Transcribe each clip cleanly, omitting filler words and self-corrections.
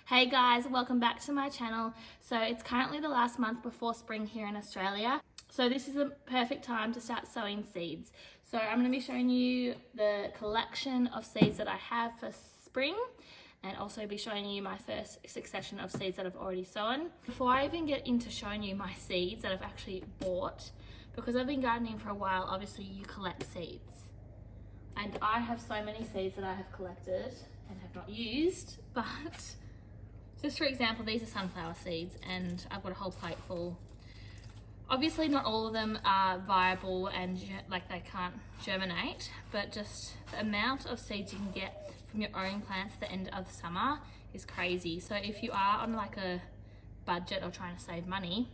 Hey guys, welcome back to my channel. So it's currently the last month before spring here in Australia. So this is the perfect time to start sowing seeds. So I'm going to be showing you the collection of seeds that I have for spring and also be showing you my first succession of seeds that I've already sown. Before I even get into showing you my seeds that I've actually bought, because I've been gardening for a while, obviously you collect seeds. And I have so many seeds that I have collected and have not used, but just for example, these are sunflower seeds and I've got a whole plate full. Obviously not all of them are viable and like they can't germinate, but just the amount of seeds you can get from your own plants at the end of summer is crazy. So if you are on like a budget or trying to save money,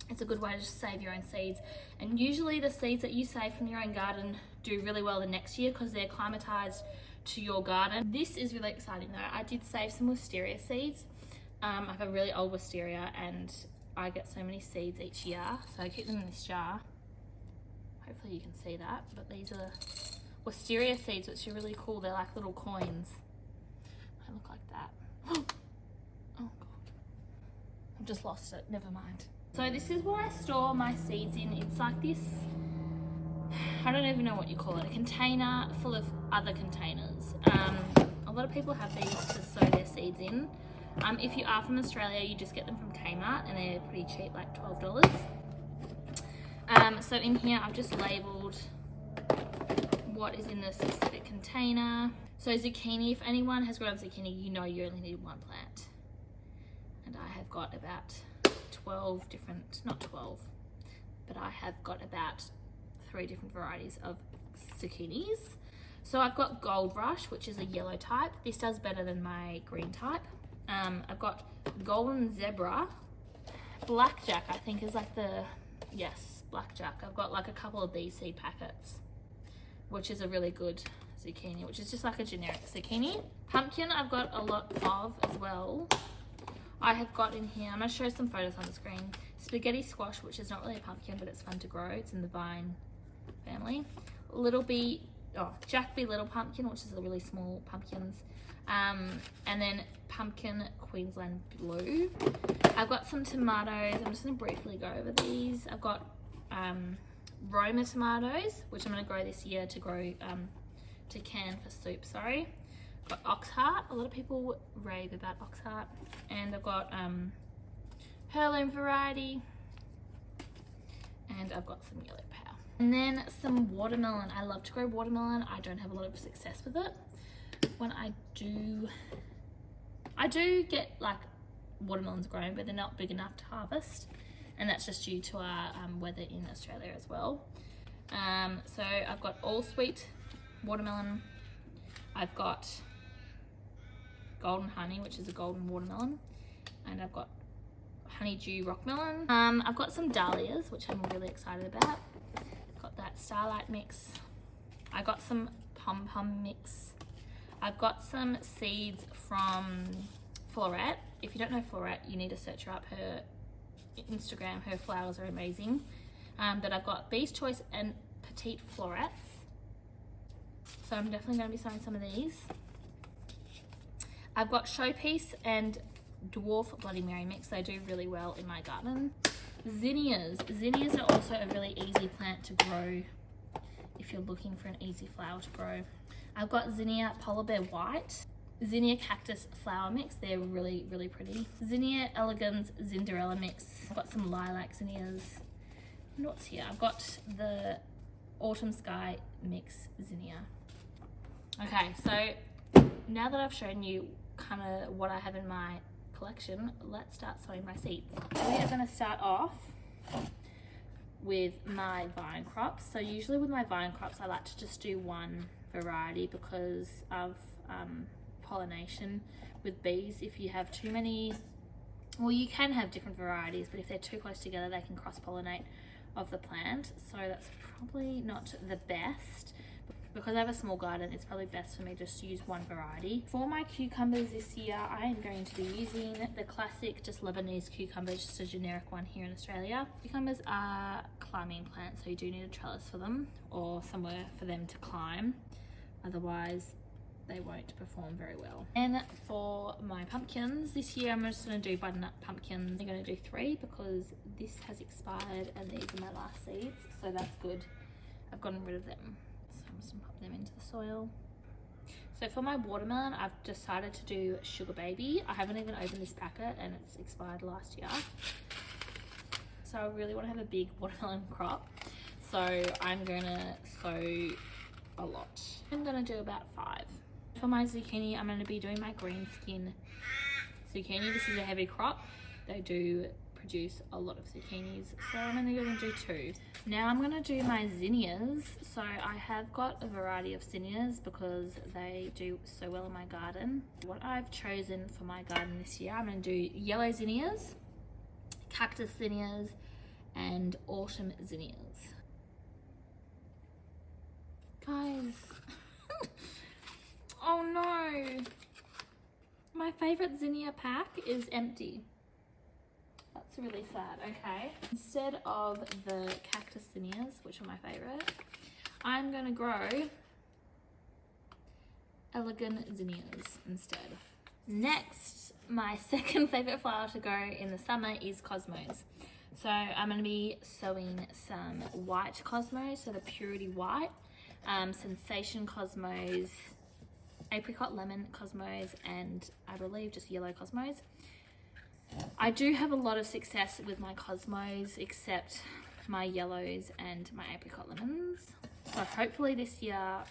it's a good way to just save your own seeds. And usually the seeds that you save from your own garden do really well the next year because they're climatized to your garden. This is really exciting though. I did save some wisteria seeds. I have a really old wisteria and I get so many seeds each year, so I keep them in this jar. Hopefully you can see that, but these are wisteria seeds, which are really cool. They're like little coins. They look like that. Oh god, I've just lost it, never mind. So this is what I store my seeds in. It's like this, I don't even know what you call it, a container full of other containers. A lot of people have these to sow their seeds in. If you are from Australia, you just get them from Kmart and they're pretty cheap, like $12. So in here, I've just labeled what is in the specific container. So zucchini, if anyone has grown zucchini, you know you only need one plant. And I have got about 12 different, not 12, but I have got about 3 different varieties of zucchinis. So I've got Gold Rush, which is a yellow type. This does better than my green type. I've got Golden Zebra. Blackjack, I think, is like the, yes, Blackjack. I've got like a couple of these seed packets, which is a really good zucchini, which is just like a generic zucchini. Pumpkin, I've got a lot of as well. I have got in here, I'm going to show some photos on the screen. Spaghetti squash, which is not really a pumpkin, but it's fun to grow. It's in the vine family. Jack B. Little Pumpkin, which is the really small pumpkins. And then Pumpkin Queensland Blue. I've got some tomatoes. I'm just going to briefly go over these. I've got Roma tomatoes, which I'm going to grow this year to grow to can for soup, sorry. Got Oxheart. A lot of people rave about Oxheart. And I've got Heirloom variety. And I've got some yellow power. And then some watermelon. I love to grow watermelon. I don't have a lot of success with it. When I do get like watermelons grown, but they're not big enough to harvest, and that's just due to our weather in Australia as well. So I've got All Sweet watermelon. I've got Golden Honey, which is a golden watermelon, and I've got Honeydew Rockmelon. I've got some dahlias, which I'm really excited about. Got that Starlight mix. I got some Pom Pom mix. I've got some seeds from Florette. If you don't know Florette, you need to search her up. Her Instagram, her flowers are amazing. But I've got Bee's Choice and Petite Florettes. So I'm definitely going to be sowing some of these. I've got Showpiece and Dwarf Bloody Mary mix. They do really well in my garden. Zinnias. Zinnias are also a really easy plant to grow if you're looking for an easy flower to grow. I've got Zinnia Polar Bear White, Zinnia Cactus Flower Mix. They're really, really pretty. Zinnia Elegans Zinderella Mix. I've got some Lilac Zinnias. And what's here? I've got the Autumn Sky Mix Zinnia. Okay, so now that I've shown you kind of what I have in my collection, let's start sowing my seeds. We are going to start off with my vine crops. So usually with my vine crops, I like to just do one variety because of pollination with bees. If you have too many, well, you can have different varieties, but if they're too close together, they can cross-pollinate of the plant. So that's probably not the best. Because I have a small garden, it's probably best for me just to use one variety. For my cucumbers this year, I am going to be using the classic just Lebanese cucumbers, just a generic one here in Australia. Cucumbers are climbing plants, so you do need a trellis for them or somewhere for them to climb. Otherwise, they won't perform very well. And for my pumpkins, this year I'm just going to do butternut pumpkins. I'm going to do 3 because this has expired and these are my last seeds, so that's good. I've gotten rid of them. So I'm just going to pop them into the soil. So for my watermelon, I've decided to do Sugar Baby. I haven't even opened this packet and it's expired last year. So I really want to have a big watermelon crop. So I'm going to sow a lot. I'm going to do about 5. For my zucchini, I'm going to be doing my green skin zucchini. This is a heavy crop. They do produce a lot of zucchinis, so I'm only going to do 2. Now I'm going to do my zinnias. So I have got a variety of zinnias because they do so well in my garden. What I've chosen for my garden this year, I'm going to do yellow zinnias, cactus zinnias, and autumn zinnias. Guys, oh no, my favorite zinnia pack is empty. That's really sad. Okay, instead of the cactus zinnias, which are my favorite, I'm going to grow elegant zinnias instead. Next, my second favorite flower to grow in the summer is cosmos. So I'm going to be sowing some white cosmos, so the purity white, sensation cosmos, apricot lemon cosmos, and I believe just yellow cosmos. I do have a lot of success with my cosmos, except my yellows and my apricot lemons. So hopefully this year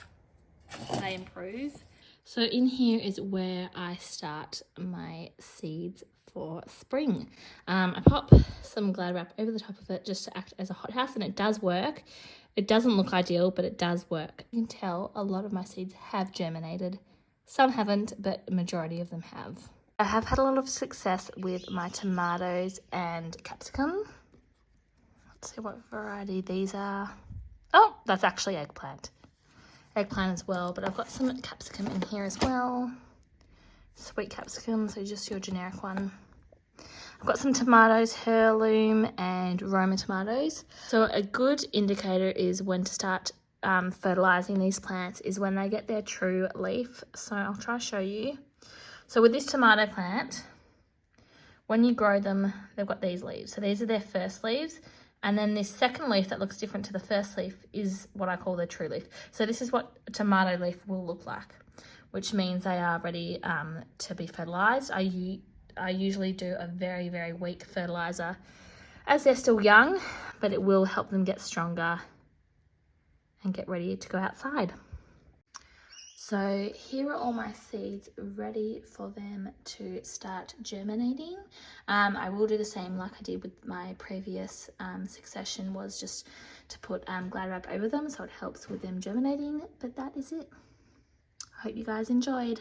they improve. So in here is where I start my seeds for spring. I pop some Glad Wrap over the top of it just to act as a hothouse, and it does work. It doesn't look ideal, but it does work. You can tell a lot of my seeds have germinated. Some haven't, but a majority of them have. I have had a lot of success with my tomatoes and capsicum. Let's see what variety these are. Oh, that's actually eggplant. Eggplant as well, but I've got some capsicum in here as well. Sweet capsicum, so just your generic one. I've got some tomatoes, heirloom and Roma tomatoes. So a good indicator is when to start fertilizing these plants is when they get their true leaf. So I'll try to show you. So with this tomato plant, when you grow them, they've got these leaves. So these are their first leaves. And then this second leaf that looks different to the first leaf is what I call their true leaf. So this is what a tomato leaf will look like, which means they are ready to be fertilized. I usually do a very, very weak fertilizer as they're still young, but it will help them get stronger and get ready to go outside. So here are all my seeds ready for them to start germinating. I will do the same like I did with my previous succession, was just to put Glad Wrap over them so it helps with them germinating, but that is it. I hope you guys enjoyed.